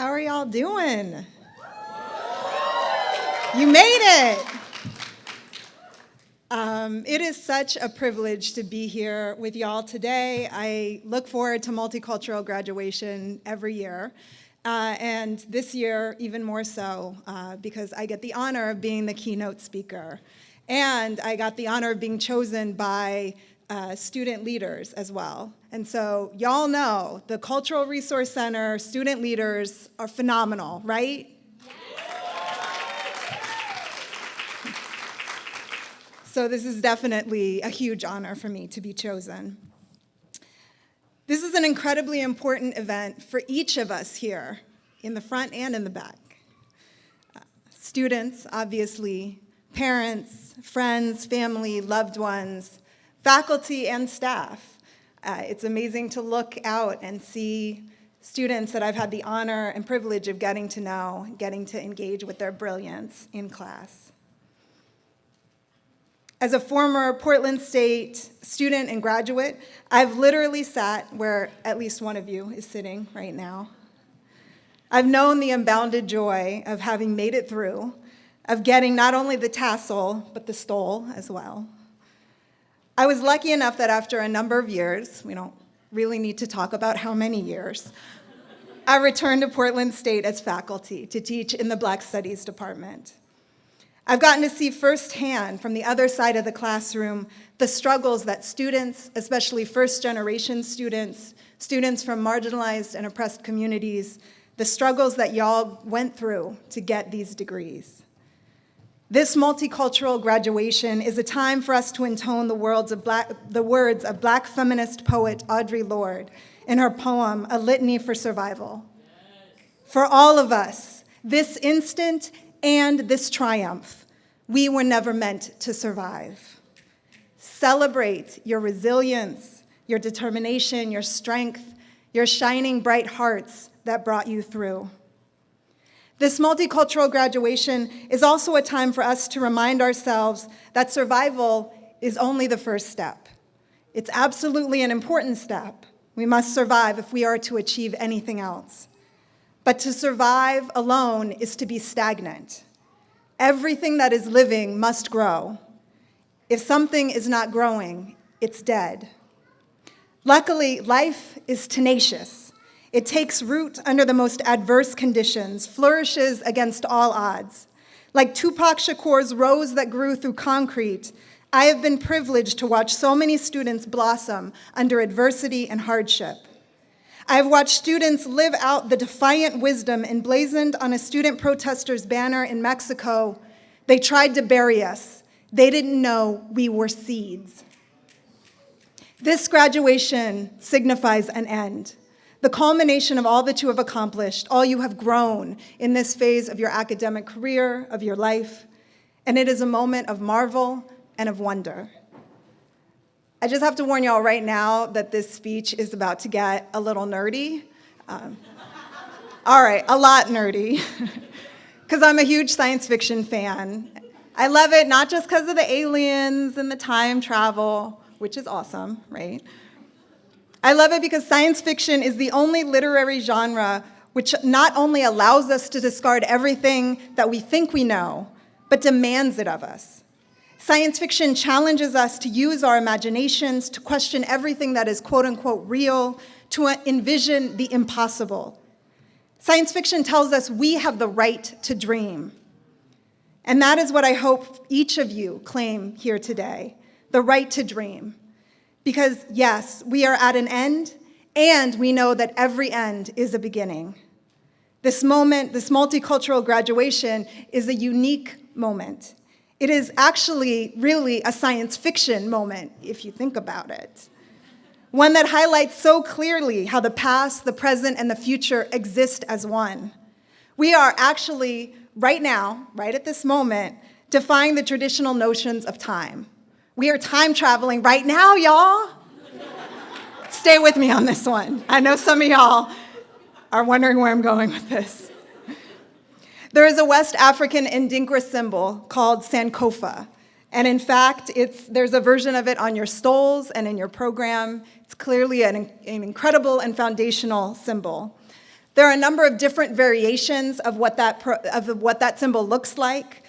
How are y'all doing? You made it. It is such a privilege to be here with y'all today. I look forward to multicultural graduation every year, and this year even more so because I get the honor of being the keynote speaker, and I got the honor of being chosen by student leaders as well. And so y'all know the Cultural Resource Center student leaders are phenomenal, right? So this is definitely a huge honor for me to be chosen. This is an incredibly important event for each of us here, in the front and in the back. Students, obviously, parents, friends, family, loved ones, faculty, and staff. It's amazing to look out and see students that I've had the honor and privilege of getting to know, getting to engage with their brilliance in class. As a former Portland State student and graduate, I've literally sat where at least one of you is sitting right now. I've known the unbounded joy of having made it through, of getting not only the tassel, but the stole as well. I was lucky enough that after a number of years, we don't really need to talk about how many years, I returned to Portland State as faculty to teach in the Black Studies department. I've gotten to see firsthand from the other side of the classroom the struggles that students, especially first-generation students, students from marginalized and oppressed communities, the struggles that y'all went through to get these degrees. This multicultural graduation is a time for us to intone the words of Black feminist poet Audre Lorde in her poem, A Litany for Survival. For all of us, this instant and this triumph, we were never meant to survive. Celebrate your resilience, your determination, your strength, your shining bright hearts that brought you through. This multicultural graduation is also a time for us to remind ourselves that survival is only the first step. It's absolutely an important step. We must survive if we are to achieve anything else. But to survive alone is to be stagnant. Everything that is living must grow. If something is not growing, it's dead. Luckily, life is tenacious. It takes root under the most adverse conditions, flourishes against all odds. Like Tupac Shakur's rose that grew through concrete, I have been privileged to watch so many students blossom under adversity and hardship. I have watched students live out the defiant wisdom emblazoned on a student protester's banner in Mexico. They tried to bury us. They didn't know we were seeds. This graduation signifies an end, the culmination of all that you have accomplished, all you have grown in this phase of your academic career, of your life, and it is a moment of marvel and of wonder. I just have to warn y'all right now that this speech is about to get a little nerdy. All right, a lot nerdy, because I'm a huge science fiction fan. I love it not just because of the aliens and the time travel, which is awesome, right? I love it because science fiction is the only literary genre which not only allows us to discard everything that we think we know, but demands it of us. Science fiction challenges us to use our imaginations, to question everything that is quote unquote real, to envision the impossible. Science fiction tells us we have the right to dream. And that is what I hope each of you claim here today, the right to dream. Because yes, we are at an end, and we know that every end is a beginning. This moment, this multicultural graduation, is a unique moment. It is actually really a science fiction moment, if you think about it. One that highlights so clearly how the past, the present, and the future exist as one. We are actually, right now, right at this moment, defying the traditional notions of time. We are time traveling right now, y'all. Stay with me on this one. I know some of y'all are wondering where I'm going with this. There is a West African Ndinkra symbol called Sankofa. And in fact, there's a version of it on your stoles and in your program. It's clearly an incredible and foundational symbol. There are a number of different variations of what that symbol looks like.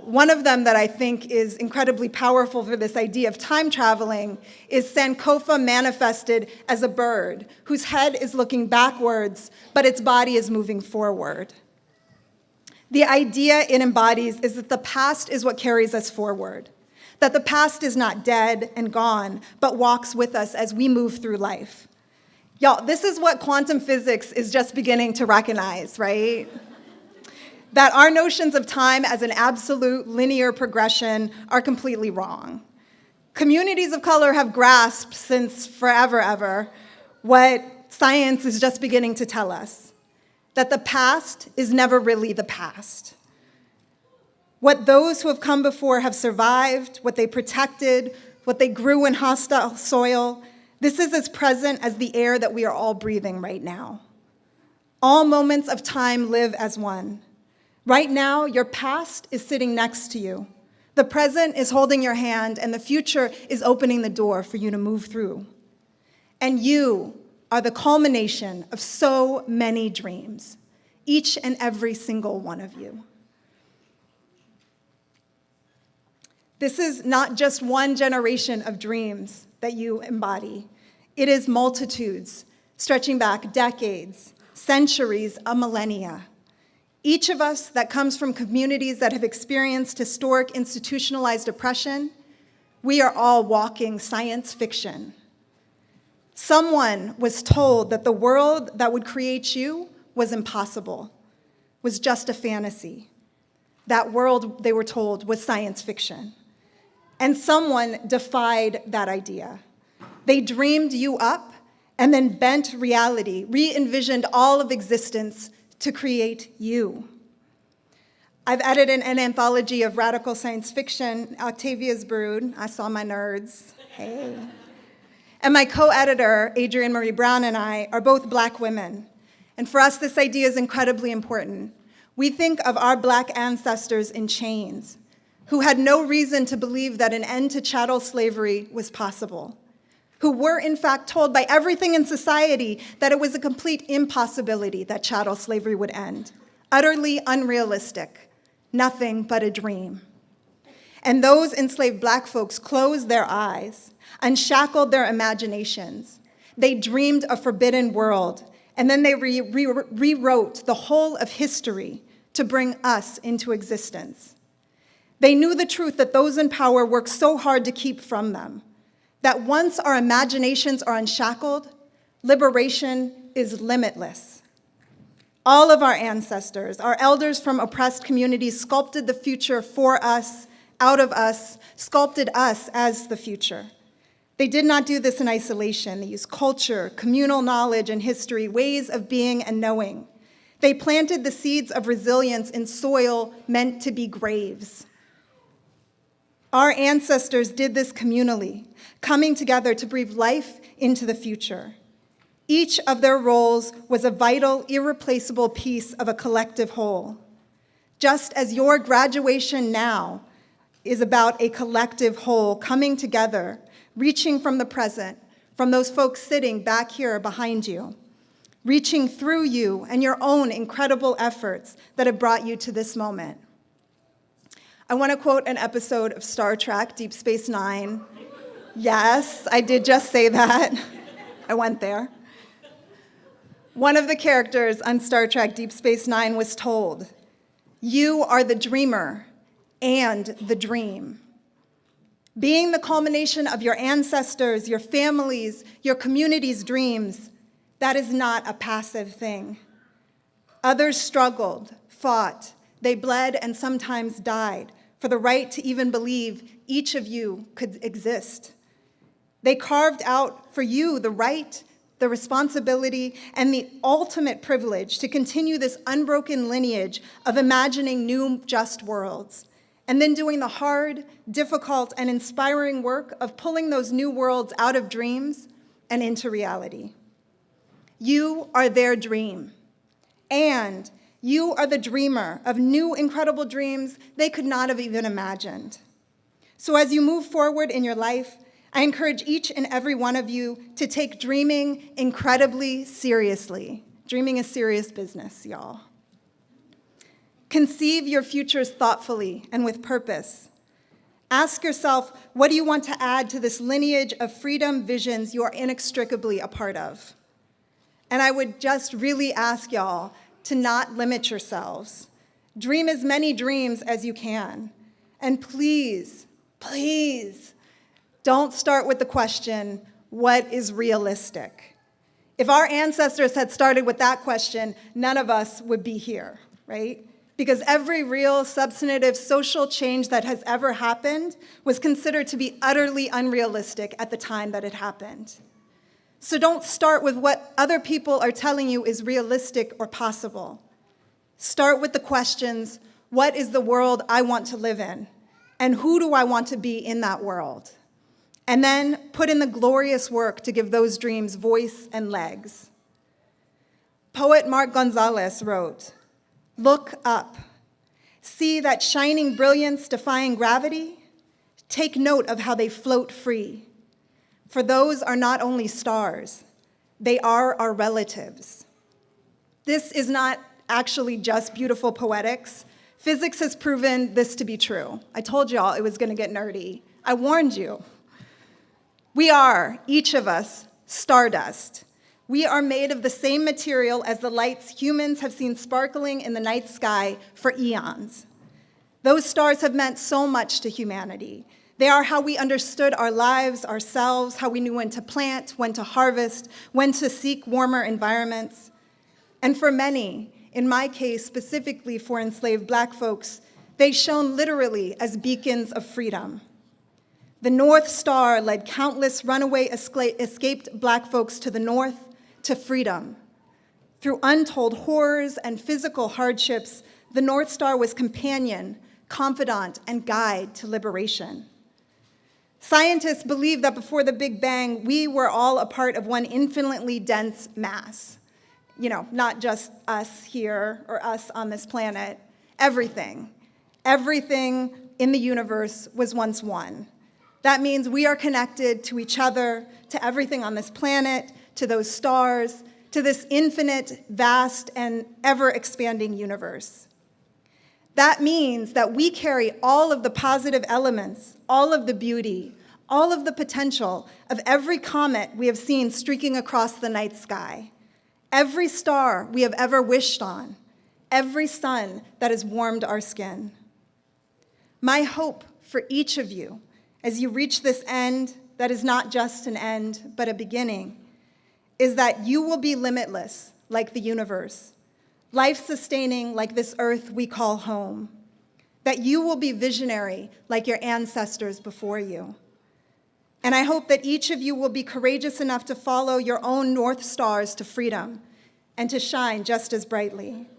One of them that I think is incredibly powerful for this idea of time traveling is Sankofa manifested as a bird whose head is looking backwards, but its body is moving forward. The idea it embodies is that the past is what carries us forward, that the past is not dead and gone, but walks with us as we move through life. Y'all, this is what quantum physics is just beginning to recognize, right? That our notions of time as an absolute linear progression are completely wrong. Communities of color have grasped since forever ever what science is just beginning to tell us, that the past is never really the past. What those who have come before have survived, what they protected, what they grew in hostile soil, this is as present as the air that we are all breathing right now. All moments of time live as one. Right now, your past is sitting next to you. The present is holding your hand, and the future is opening the door for you to move through. And you are the culmination of so many dreams, each and every single one of you. This is not just one generation of dreams that you embody. It is multitudes, stretching back decades, centuries, a millennia. Each of us that comes from communities that have experienced historic institutionalized oppression, we are all walking science fiction. Someone was told that the world that would create you was impossible, was just a fantasy. That world, they were told, was science fiction. And someone defied that idea. They dreamed you up and then bent reality, re-envisioned all of existence to create you. I've edited an anthology of radical science fiction, Octavia's Brood. I saw my nerds. Hey. And my co-editor, Adrienne Marie Brown, and I are both Black women. And for us, this idea is incredibly important. We think of our Black ancestors in chains, who had no reason to believe that an end to chattel slavery was possible, who were in fact told by everything in society that it was a complete impossibility that chattel slavery would end, utterly unrealistic, nothing but a dream. And those enslaved Black folks closed their eyes, unshackled their imaginations. They dreamed a forbidden world, and then they rewrote the whole of history to bring us into existence. They knew the truth that those in power work so hard to keep from them, that once our imaginations are unshackled, liberation is limitless. All of our ancestors, our elders from oppressed communities, sculpted the future for us, out of us, sculpted us as the future. They did not do this in isolation. They used culture, communal knowledge and history, ways of being and knowing. They planted the seeds of resilience in soil meant to be graves. Our ancestors did this communally, coming together to breathe life into the future. Each of their roles was a vital, irreplaceable piece of a collective whole. Just as your graduation now is about a collective whole coming together, reaching from the present, from those folks sitting back here behind you, reaching through you and your own incredible efforts that have brought you to this moment. I want to quote an episode of Star Trek, Deep Space Nine. Yes, I did just say that. I went there. One of the characters on Star Trek, Deep Space Nine was told, "You are the dreamer and the dream." Being the culmination of your ancestors, your families, your community's dreams, that is not a passive thing. Others struggled, fought, they bled, and sometimes died for the right to even believe each of you could exist. They carved out for you the right, the responsibility, and the ultimate privilege to continue this unbroken lineage of imagining new, just worlds, and then doing the hard, difficult, and inspiring work of pulling those new worlds out of dreams and into reality. You are their dream, and you are the dreamer of new, incredible dreams they could not have even imagined. So as you move forward in your life, I encourage each and every one of you to take dreaming incredibly seriously, Dreaming is serious business, y'all. Conceive your futures thoughtfully and with purpose. Ask yourself, what do you want to add to this lineage of freedom visions you are inextricably a part of? And I would just really ask y'all to not limit yourselves. Dream as many dreams as you can. And please, please, don't start with the question, what is realistic? If our ancestors had started with that question, none of us would be here, right? Because every real, substantive, social change that has ever happened was considered to be utterly unrealistic at the time that it happened. So don't start with what other people are telling you is realistic or possible. Start with the questions, what is the world I want to live in? And who do I want to be in that world? And then put in the glorious work to give those dreams voice and legs. Poet Mark Gonzalez wrote, "Look up, see that shining brilliance defying gravity, take note of how they float free. For those are not only stars, they are our relatives." This is not actually just beautiful poetics. Physics has proven this to be true. I told y'all it was gonna get nerdy. I warned you. We are, each of us, stardust. We are made of the same material as the lights humans have seen sparkling in the night sky for eons. Those stars have meant so much to humanity. They are how we understood our lives, ourselves, how we knew when to plant, when to harvest, when to seek warmer environments. And for many, in my case specifically for enslaved Black folks, they shone literally as beacons of freedom. The North Star led countless runaway escaped Black folks to the North, to freedom. Through untold horrors and physical hardships, the North Star was companion, confidant, and guide to liberation. Scientists believe that before the Big Bang, we were all a part of one infinitely dense mass. You know, not just us here or us on this planet, everything. Everything in the universe was once one. That means we are connected to each other, to everything on this planet, to those stars, to this infinite, vast, and ever-expanding universe. That means that we carry all of the positive elements, all of the beauty, all of the potential of every comet we have seen streaking across the night sky, every star we have ever wished on, every sun that has warmed our skin. My hope for each of you as you reach this end that is not just an end, but a beginning, is that you will be limitless like the universe, life-sustaining like this earth we call home, that you will be visionary like your ancestors before you. And I hope that each of you will be courageous enough to follow your own North Stars to freedom and to shine just as brightly,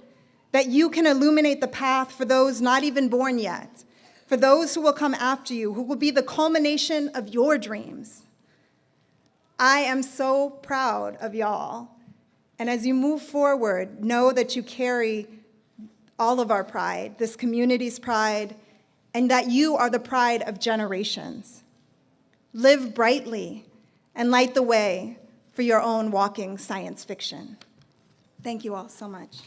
that you can illuminate the path for those not even born yet, for those who will come after you, who will be the culmination of your dreams. I am so proud of y'all. And as you move forward, know that you carry all of our pride, this community's pride, and that you are the pride of generations. Live brightly and light the way for your own walking science fiction. Thank you all so much.